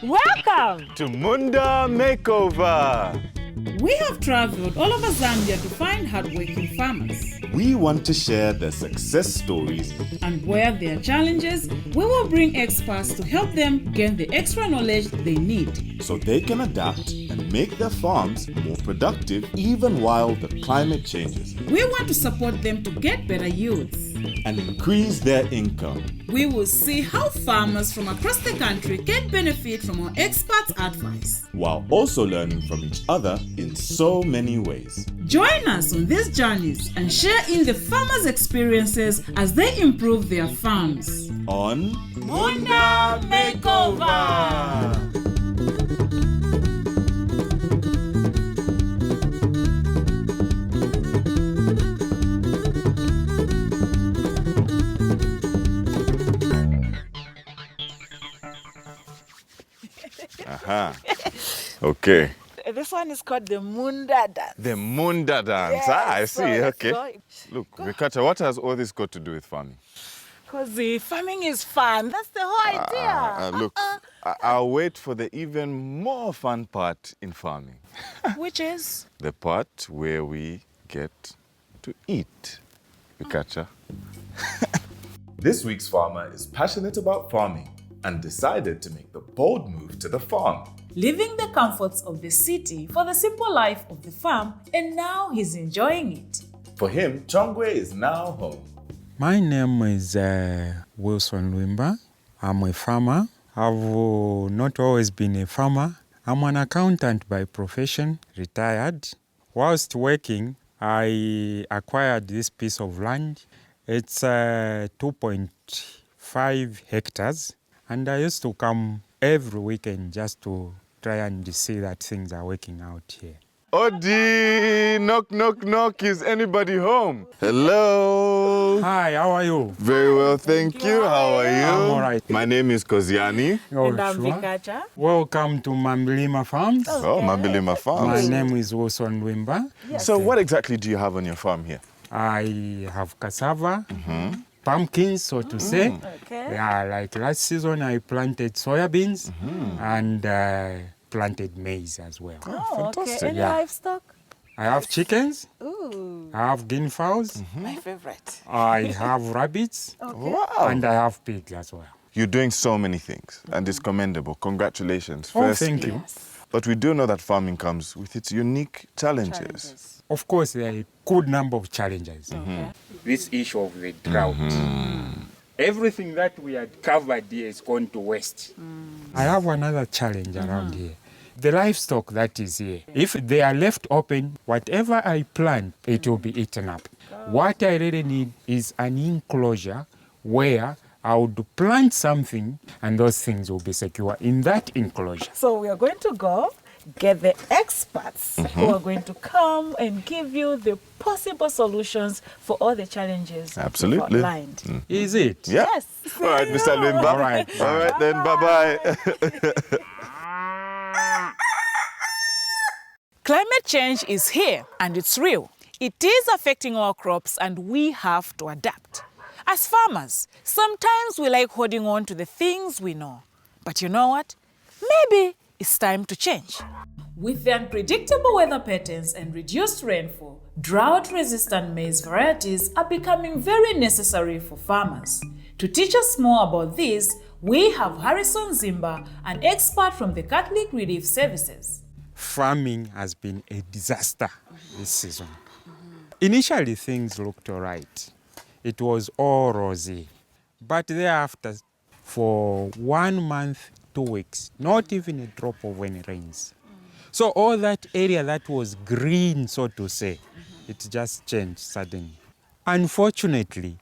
Welcome to Munda Makeover. We have traveled all over Zambia to find hardworking farmers. We want to share their success stories. And where there are challenges, we will bring experts to help them gain the extra knowledge they need. So they can adapt and make their farms more productive even while the climate changes. We want to support them to get better yields and increase their income. We will see how farmers from across the country can benefit from our experts' advice, while also learning from each other in so many ways. Join us on these journeys and share in the farmers' experiences as they improve their farms. On Munda Makeover! Okay. This one is called the Munda dance. The Munda dance. Yes, I see. Okay. Look, Go. Vikacha, what has all this got to do with farming? Because the farming is fun. That's the whole idea. Look, I'll wait for the even more fun part in farming. Which is? The part where we get to eat. Vikacha. This week's farmer is passionate about farming and decided to make the bold move to the farm. Leaving the comforts of the city for the simple life of the farm, and now he's enjoying it. For him, Chongwe is now home. My name is Wilson Lwimba. I'm a farmer. I've not always been a farmer. I'm an accountant by profession, retired. Whilst working, I acquired this piece of land. It's 2.5 hectares. And I used to come every weekend just to try and see that things are working out here. Odi, knock, knock, knock. Is anybody home? Hello. Hi, how are you? Very well, thank you. How are you? I'm all right. My name is Koziani. Oh, And I'm sure. Vikacha. Welcome to Mambilima Farms. Oh, Mabilima My Farms. name is Wilson Lwimba. So what exactly do you have on your farm here? I have cassava, pumpkins, so to say. Okay. Yeah, like last season I planted soya beans and planted maize as well. Oh, okay. Fantastic. Any Yeah. livestock? I have chickens, Ooh, I have guinea fowls, my favorite. I have rabbits, Wow. and I have pigs as well. You're doing so many things, and it's commendable. Congratulations. Oh, firstly. thank you. But we do know that farming comes with its unique challenges. Of course, there are a good number of challenges. This issue of the drought. Everything that we had covered here is going to waste. I have another challenge around here. The livestock that is here, if they are left open, whatever I plant, it will be eaten up. What I really need is an enclosure where I would plant something and those things will be secure in that enclosure. So we are going to go get the experts who are going to come and give you the possible solutions for all the challenges Absolutely. you've outlined. Is it? Yeah. Yes. All right, Mr. Lwimba. All right. All right, then, bye-bye. Climate change is here and it's real. It is affecting our crops and we have to adapt. As farmers, sometimes we like holding on to the things we know. But you know what? Maybe it's time to change. With the unpredictable weather patterns and reduced rainfall, drought-resistant maize varieties are becoming very necessary for farmers. To teach us more about this, we have Harrison Zimba, an expert from the Catholic Relief Services. Farming has been a disaster this season. Initially, things looked all right. It was all rosy. But thereafter, for 1 month, 2 weeks, not even a drop of any rains. So all that area that was green, so to say, it just changed suddenly. Unfortunately,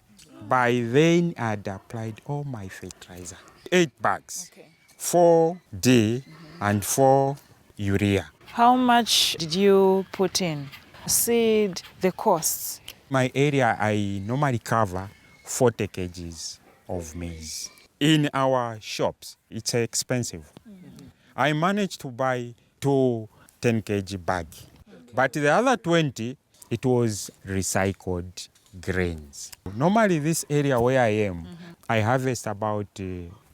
by then I had applied all my fertilizer. 8 bags, 4 D and 4 urea. How much did you put in? Seed, the costs. My area, I normally cover 40 kgs of maize. In our shops, it's expensive. I managed to buy 2 10 kg bag. But the other 20, it was recycled grains. Normally this area where I am, I harvest about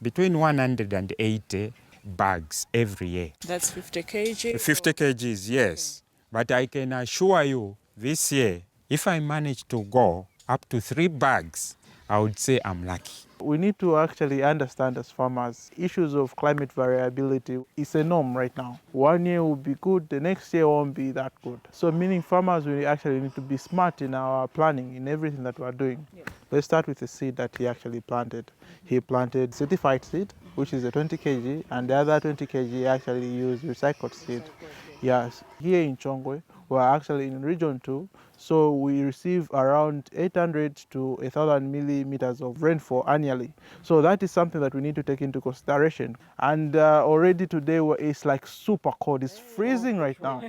between 180 bags every year. That's 50 kg. 50 kgs, yes. But I can assure you, this year, if I manage to go up to 3 bags, I would say I'm lucky. We need to actually understand as farmers, issues of climate variability is a norm right now. One year will be good, the next year won't be that good. So meaning farmers will actually need to be smart in our planning, in everything that we're doing. Yeah. Let's start with the seed that he actually planted. He planted certified seed, which is a 20 kg, and the other 20 kg he actually used recycled seed. Yes, here in Chongwe, we're actually in region 2, so we receive around 800 to 1,000 millimeters of rainfall annually. So that is something that we need to take into consideration. And already today it's like super cold, it's freezing right now.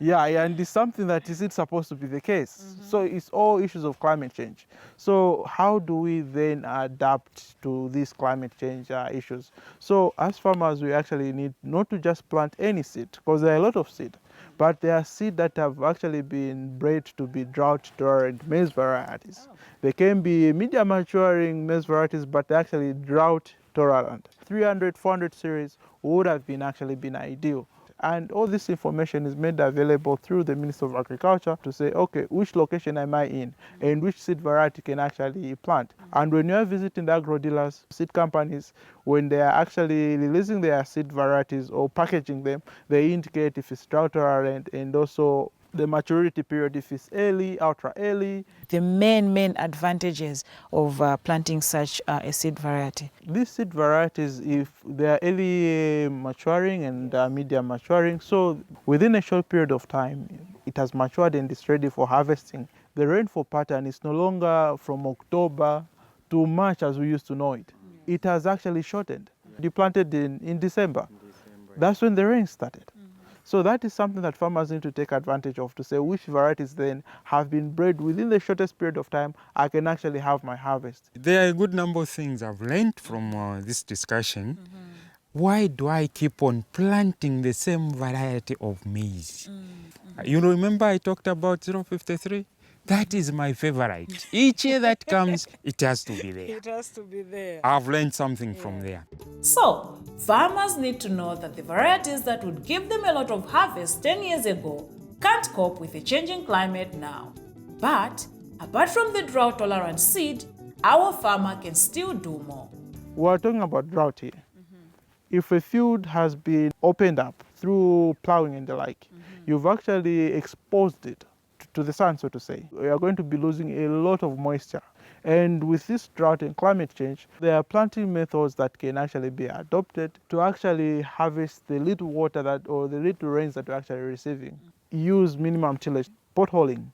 Yeah, and it's something that isn't supposed to be the case. So it's all issues of climate change. So how do we then adapt to these climate change issues? So as farmers, we actually need not to just plant any seed, because there are a lot of seed. But there are seeds that have actually been bred to be drought tolerant maize varieties. They can be medium maturing maize varieties, but they're actually drought tolerant. 300, 400 series would have been actually been ideal. And all this information is made available through the Ministry of Agriculture to say, okay, which location am I in and which seed variety can actually plant. And when you're visiting the agro dealers, seed companies, when they are actually releasing their seed varieties or packaging them, they indicate if it's drought tolerant and also the maturity period, if it's early, ultra early. The main advantages of planting such a seed variety. These seed varieties, if they are early maturing and medium maturing, so within a short period of time, it has matured and is ready for harvesting. The rainfall pattern is no longer from October to March as we used to know it. It has actually shortened. You planted in December. That's when the rain started. So that is something that farmers need to take advantage of, to say which varieties then have been bred within the shortest period of time I can actually have my harvest. There are a good number of things I've learned from this discussion. Why do I keep on planting the same variety of maize? You remember I talked about 053? That is my favorite. Each year that comes, it has to be there. It has to be there. I've learned something from there. So, farmers need to know that the varieties that would give them a lot of harvest 10 years ago can't cope with a changing climate now. But, apart from the drought-tolerant seed, our farmer can still do more. We're talking about drought here. If a field has been opened up through plowing and the like, you've actually exposed it to the sun, so to say. We are going to be losing a lot of moisture. And with this drought and climate change, there are planting methods that can actually be adopted to actually harvest the little water that, or the little rains that we're actually receiving. Use minimum tillage, potholing.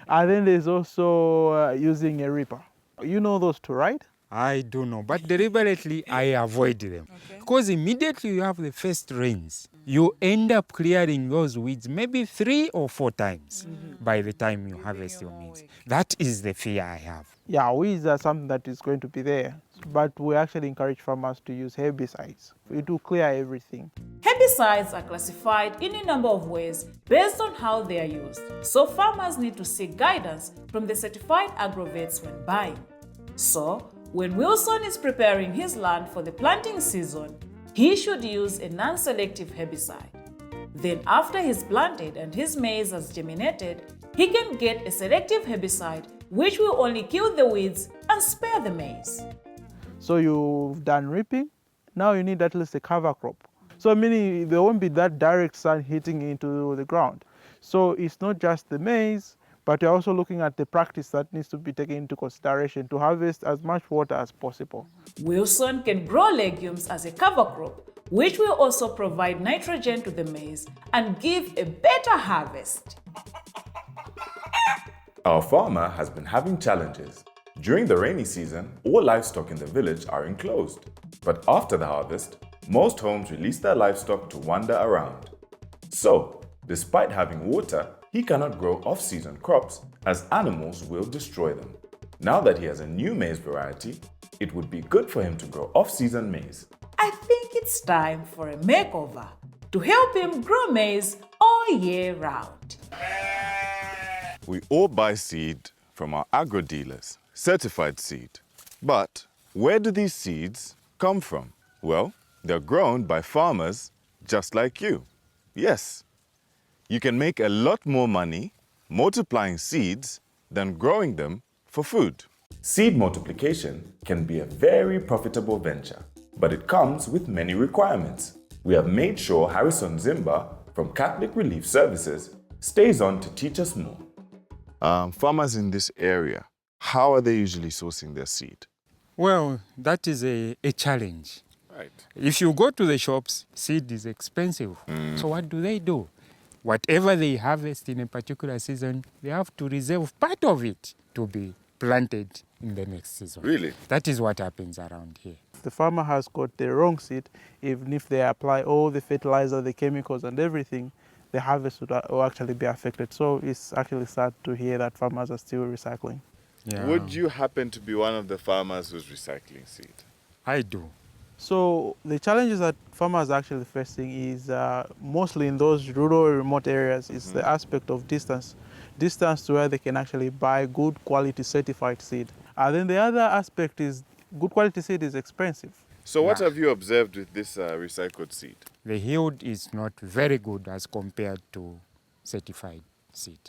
And then there's also using a reaper. You know those two, right? I do know, but deliberately I avoid them. Because immediately you have the first rains, you end up clearing those weeds maybe 3 or 4 times by the time you harvest your maize. That is the fear I have. Yeah, weeds are something that is going to be there, but we actually encourage farmers to use herbicides. It will clear everything. Herbicides are classified in a number of ways based on how they are used, so farmers need to seek guidance from the certified agrovets when buying. So, when Wilson is preparing his land for the planting season, he should use a non-selective herbicide. Then after he's planted and his maize has germinated, he can get a selective herbicide which will only kill the weeds and spare the maize. So you've done reaping, now you need at least a cover crop. So meaning there won't be that direct sun hitting into the ground. So it's not just the maize, but you're also looking at the practice that needs to be taken into consideration to harvest as much water as possible. Wilson can grow legumes as a cover crop, which will also provide nitrogen to the maize and give a better harvest. Our farmer has been having challenges. During the rainy season, all livestock in the village are enclosed. But after the harvest, most homes release their livestock to wander around. So, despite having water, he cannot grow off-season crops as animals will destroy them. Now that he has a new maize variety, it would be good for him to grow off-season maize. I think it's time for a makeover to help him grow maize all year round. We all buy seed from our agro dealers, certified seed. But where do these seeds come from? Well, They're grown by farmers just like you. Yes, you can make a lot more money multiplying seeds than growing them for food. Seed multiplication can be a very profitable venture, but it comes with many requirements. We have made sure Harrison Zimba from Catholic Relief Services stays on to teach us more. Farmers in this area, how are they usually sourcing their seed? Well, that is a challenge. Right. If you go to the shops, seed is expensive. So what do? Whatever they harvest in a particular season, they have to reserve part of it to be planted in the next season. Really? That is what happens around here. If the farmer has got the wrong seed, even if they apply all the fertilizer, the chemicals and everything, the harvest will actually be affected. So it's actually sad to hear that farmers are still recycling. Yeah. Would you happen to be one of the farmers who's recycling seed? I do. So the challenges that farmers are actually facing is mostly in those rural remote areas is the aspect of distance to where they can actually buy good quality certified seed. And then the other aspect is good quality seed is expensive. So what have you observed with this recycled seed? The yield is not very good as compared to certified seed.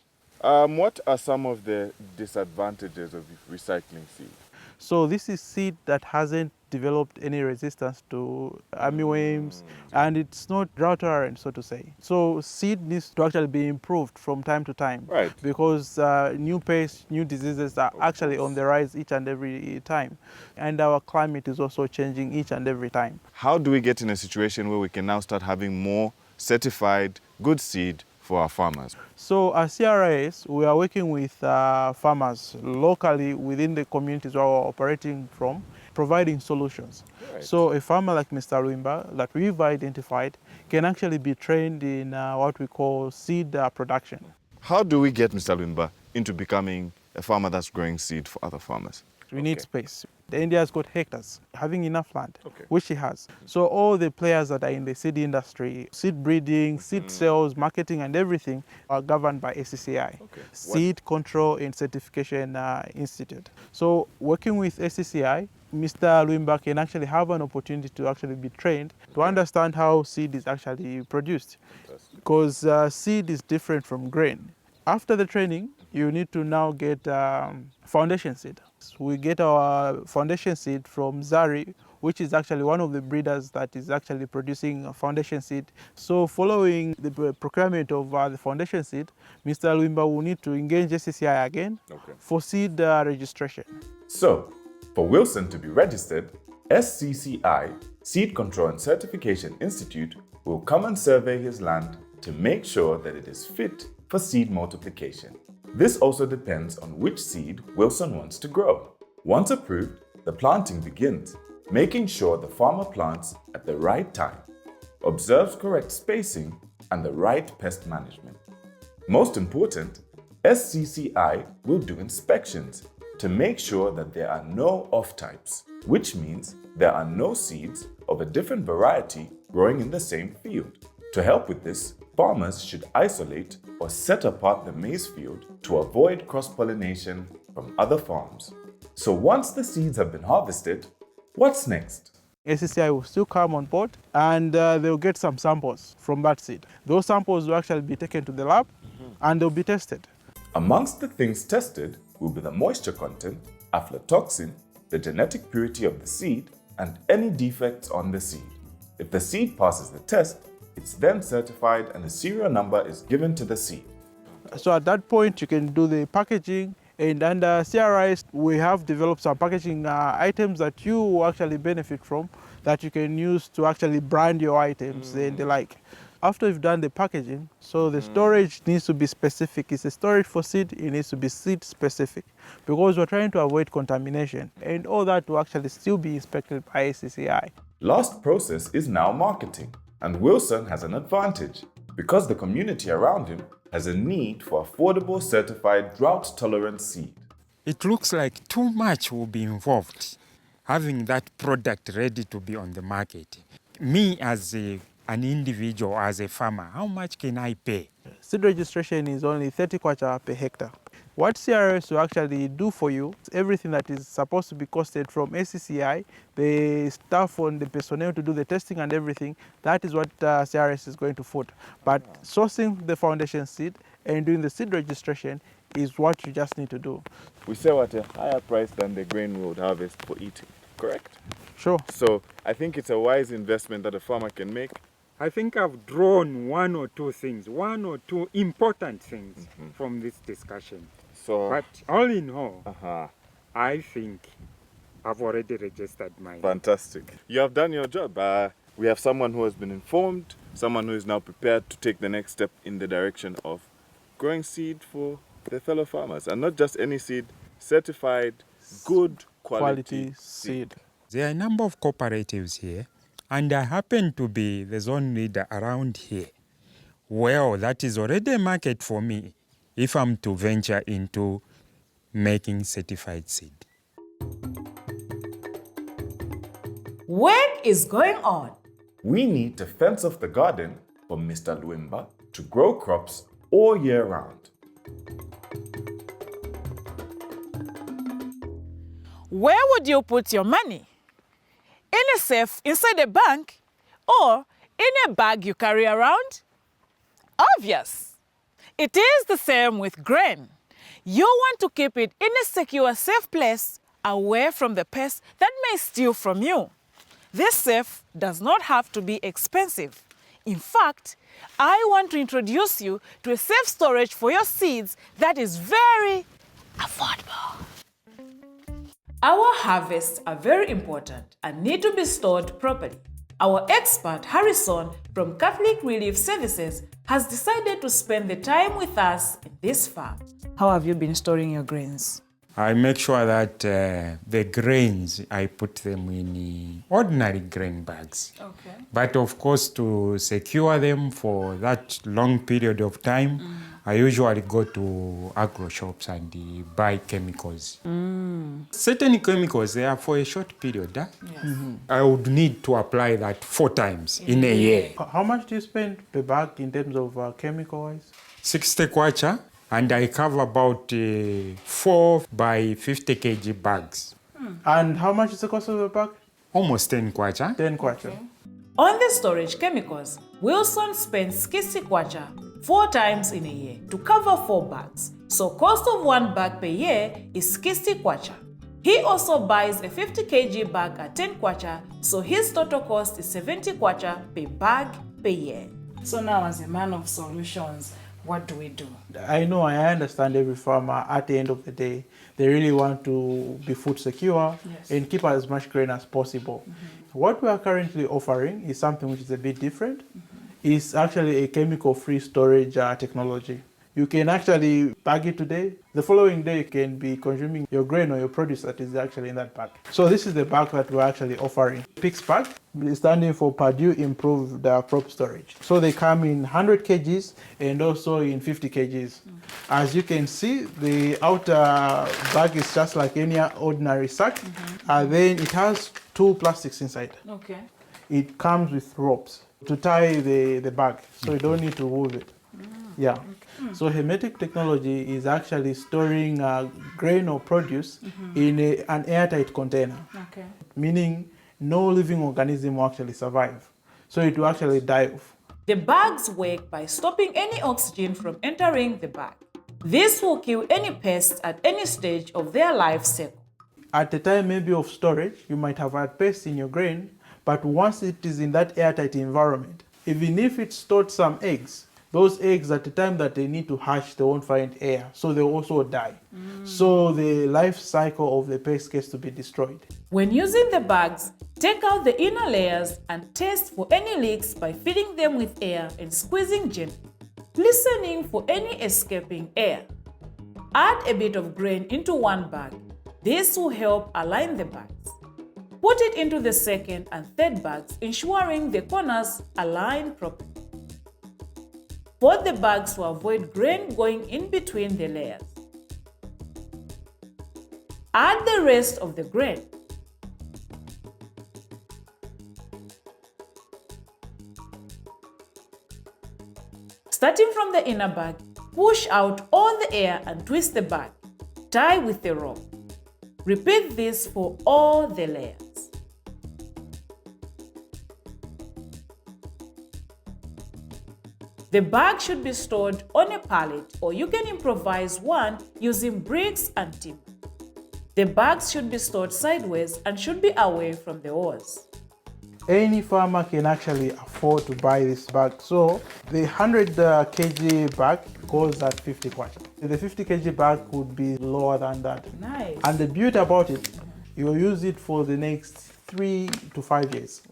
What are some of the disadvantages of recycling seed? So this is seed that hasn't developed any resistance to armyworms, and it's not drought tolerant, so to say. So seed needs to actually be improved from time to time, Right. because new pests, new diseases are actually on the rise each and every time, and our climate is also changing each and every time. How do we get in a situation where we can now start having more certified good seed for our farmers? So as CRIS, we are working with farmers locally within the communities where we're operating from, providing solutions. Right. So a farmer like Mr. Luimba that we've identified can actually be trained in what we call seed production. How do we get Mr. Luimba into becoming a farmer that's growing seed for other farmers? We need space. The India has got hectares, having enough land, Okay. which he has. So all the players that are in the seed industry, seed breeding, seed sales, marketing and everything are governed by ACCI, Seed Control and Certification Institute. So working with ACCI, Mr. Luimba can actually have an opportunity to actually be trained to understand how seed is actually produced. Because seed is different from grain. After the training, you need to now get foundation seed. We get our foundation seed from Zari, which is actually one of the breeders that is actually producing foundation seed. So following the procurement of the foundation seed, Mr. Luimba will need to engage SCCI again for seed registration. So, for Wilson to be registered, SCCI, Seed Control and Certification Institute, will come and survey his land to make sure that it is fit for seed multiplication. This also depends on which seed Wilson wants to grow. Once approved, the planting begins, making sure the farmer plants at the right time, observes correct spacing, and the right pest management. Most important, SCCI will do inspections to make sure that there are no off-types, which means there are no seeds of a different variety growing in the same field. To help with this, farmers should isolate or set apart the maize field to avoid cross-pollination from other farms. So once the seeds have been harvested, what's next? SCCI will still come on board and they'll get some samples from that seed. Those samples will actually be taken to the lab and they'll be tested. Amongst the things tested will be the moisture content, aflatoxin, the genetic purity of the seed, and any defects on the seed. If the seed passes the test, it's then certified and a serial number is given to the seed. So at that point, you can do the packaging, and under CRIS, we have developed some packaging items that you will actually benefit from, that you can use to actually brand your items and the like. After you've done the packaging, so the storage needs to be specific. It's a storage for seed, it needs to be seed specific, because we're trying to avoid contamination, and all that will actually still be inspected by ACCI. Last process is now marketing, and Wilson has an advantage because the community around him has a need for affordable certified drought-tolerant seed. It looks like too much will be involved having that product ready to be on the market. Me as an individual, as a farmer, how much can I pay? Seed registration is only 30 kwacha per hectare. What CRS will actually do for you, everything that is supposed to be costed from ACCI, the staff on the personnel to do the testing and everything, that is what CRS is going to foot. But sourcing the foundation seed and doing the seed registration is what you just need to do. We sell at a higher price than the grain we would harvest for eating, correct? Sure. So I think it's a wise investment that a farmer can make. I think I've drawn one or two important things from this discussion. So, But all in all, uh-huh. I think I've already registered mine. Fantastic. You have done your job. We have someone who has been informed, someone who is now prepared to take the next step in the direction of growing seed for their fellow farmers. And not just any seed, certified, good quality seed. There are a number of cooperatives here, and I happen to be the zone leader around here. Well, that is already a market for me if I'm to venture into making certified seed. Work is going on. We need to fence off the garden for Mr. Luimba to grow crops all year round. Where would you put your money? In a safe inside a bank or in a bag you carry around? Obvious. It is the same with grain. You want to keep it in a secure, safe place away from the pests that may steal from you. This safe does not have to be expensive. In fact, I want to introduce you to a safe storage for your seeds that is very affordable. Our harvests are very important and need to be stored properly. Our expert, Harrison, from Catholic Relief Services, has decided to spend the time with us in this farm. How have you been storing your grains? I make sure that the grains, I put them in ordinary grain bags. Okay. But of course, to secure them for that long period of time, I usually go to agro shops and buy chemicals. Certain chemicals, they are for a short period. Huh? Yes. I would need to apply that 4 times in a year. How much do you spend per bag in terms of chemical-wise? 60 kwacha, and I cover about 4 by 50 kg bags. And how much is the cost of the bag? Almost 10 kwacha. 10 kwacha. On the storage chemicals, Wilson spends 60 kwacha 4 times in a year to cover 4 bags. So cost of 1 bag per year is 60 kwacha. He also buys a 50 kg bag at 10 kwacha, so his total cost is 70 kwacha per bag per year. So now, as a man of solutions, what do we do? I know, I understand every farmer at the end of the day, they really want to be food secure and keep as much grain as possible. What we are currently offering is something which is a bit different. It's actually a chemical-free storage technology. You can actually bag it today. The following day, you can be consuming your grain or your produce that is actually in that bag. So this is the bag that we're actually offering. PICS bag, standing for Purdue Improved Crop Storage. So they come in 100 kgs and also in 50 kgs. As you can see, the outer bag is just like any ordinary sack. And then it has 2 plastics inside. Okay. It comes with ropes to tie the bag, so you don't need to move it. Yeah. So hermetic technology is actually storing grain or produce in an airtight container, Okay. meaning no living organism will actually survive. So it will actually die off. The bags work by stopping any oxygen from entering the bag. This will kill any pests at any stage of their life cycle. At the time maybe of storage, you might have had pests in your grain, but once it is in that airtight environment, even if it stored some eggs, those eggs at the time that they need to hatch, they won't find air, so they'll also die. So the life cycle of the pest gets to be destroyed. When using the bags, take out the inner layers and test for any leaks by filling them with air and squeezing gently, listening for any escaping air. Add a bit of grain into one bag. This will help align the bags. Put it into the second and third bags, ensuring the corners align properly. Fold the bags to avoid grain going in between the layers. Add the rest of the grain. Starting from the inner bag, Push out all the air and twist the bag. Tie with a rope. Repeat this for all the layers. The bag should be stored on a pallet, or you can improvise one using bricks and timber. The bags should be stored sideways and should be away from the hose. Any farmer can actually afford to buy this bag. So the 100 kg bag goes at 50 kwacha. The 50 kg bag would be lower than that. Nice. And the beauty about it, you'll use it for the next 3 to 5 years.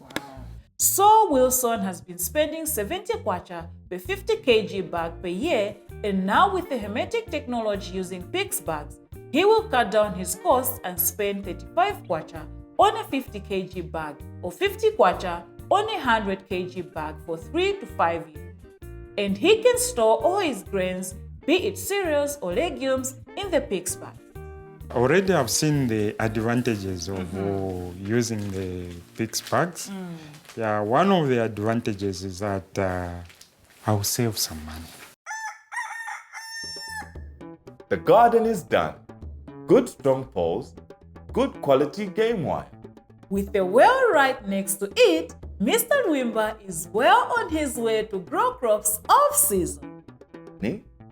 So Wilson has been spending 70 kwacha per 50 kg bag per year, and now with the hermetic technology using PIX bags, he will cut down his costs and spend 35 kwacha on a 50 kg bag or 50 kwacha on a 100 kg bag for 3 to 5 years. And he can store all his grains, be it cereals or legumes, in the PIX bag. Already I've seen the advantages of using the PIX bags. Yeah, one of the advantages is that I'll save some money. The garden is done. Good strong poles, good quality game wire. With the well right next to it, Mr. Nwimba is well on his way to grow crops off-season.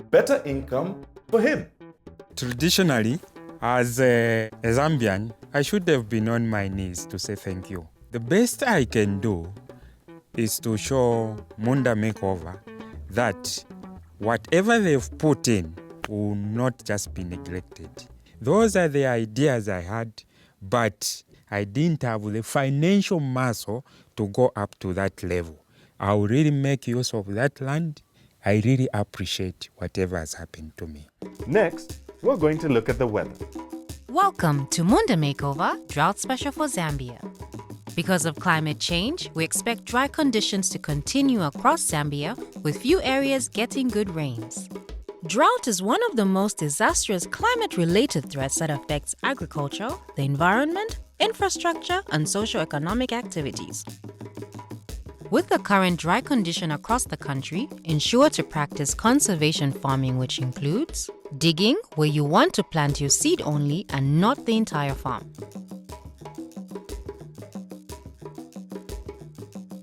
Better income for him. Traditionally, as a Zambian, I should have been on my knees to say thank you. The best I can do is to show Munda Makeover that whatever they've put in will not just be neglected. Those are the ideas I had, but I didn't have the financial muscle to go up to that level. I will really make use of that land. I really appreciate whatever has happened to me. Next, we're going to look at the weather. Welcome to Munda Makeover, Drought Special for Zambia. Because of climate change, we expect dry conditions to continue across Zambia, with few areas getting good rains. Drought is one of the most disastrous climate-related threats that affects agriculture, the environment, infrastructure, and socio-economic activities. With the current dry condition across the country, ensure to practice conservation farming, which includes digging, where you want to plant your seed only and not the entire farm.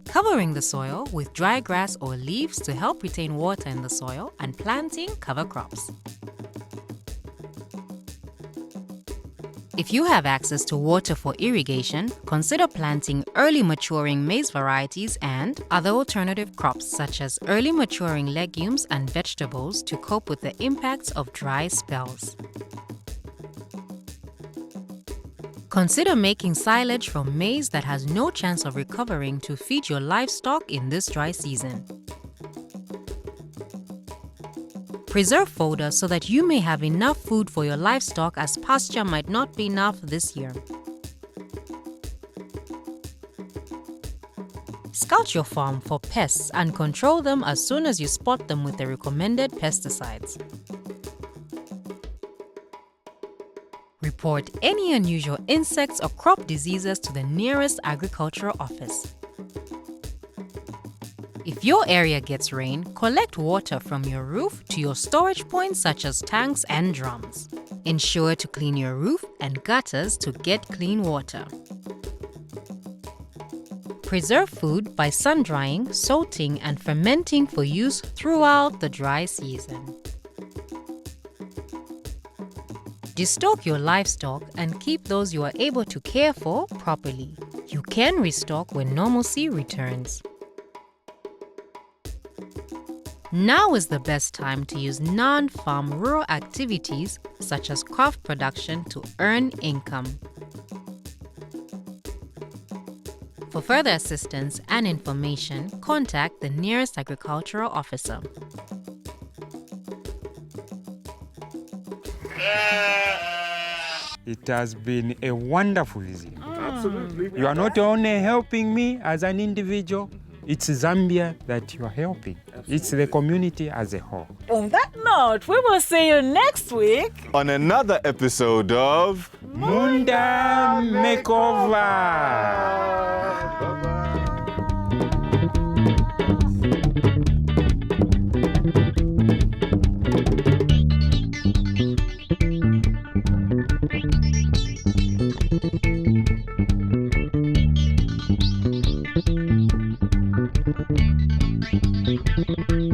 Covering the soil with dry grass or leaves to help retain water in the soil, and planting cover crops. If you have access to water for irrigation, consider planting early maturing maize varieties and other alternative crops such as early maturing legumes and vegetables to cope with the impacts of dry spells. Consider making silage from maize that has no chance of recovering to feed your livestock in this dry season. Preserve fodder so that you may have enough food for your livestock, as pasture might not be enough this year. Scout your farm for pests and control them as soon as you spot them with the recommended pesticides. Report any unusual insects or crop diseases to the nearest agricultural office. If your area gets rain, collect water from your roof to your storage points such as tanks and drums. Ensure to clean your roof and gutters to get clean water. Preserve food by sun-drying, salting, and fermenting for use throughout the dry season. Destock your livestock and keep those you are able to care for properly. You can restock when normalcy returns. Now is the best time to use non-farm rural activities such as craft production to earn income. For further assistance and information, contact the nearest agricultural officer. It has been a wonderful season. Absolutely. You are not only helping me as an individual, it's Zambia that you are helping. It's the community as a whole. On that note, we will see you next week On another episode of Munda Makeover. Bye-bye. Bye.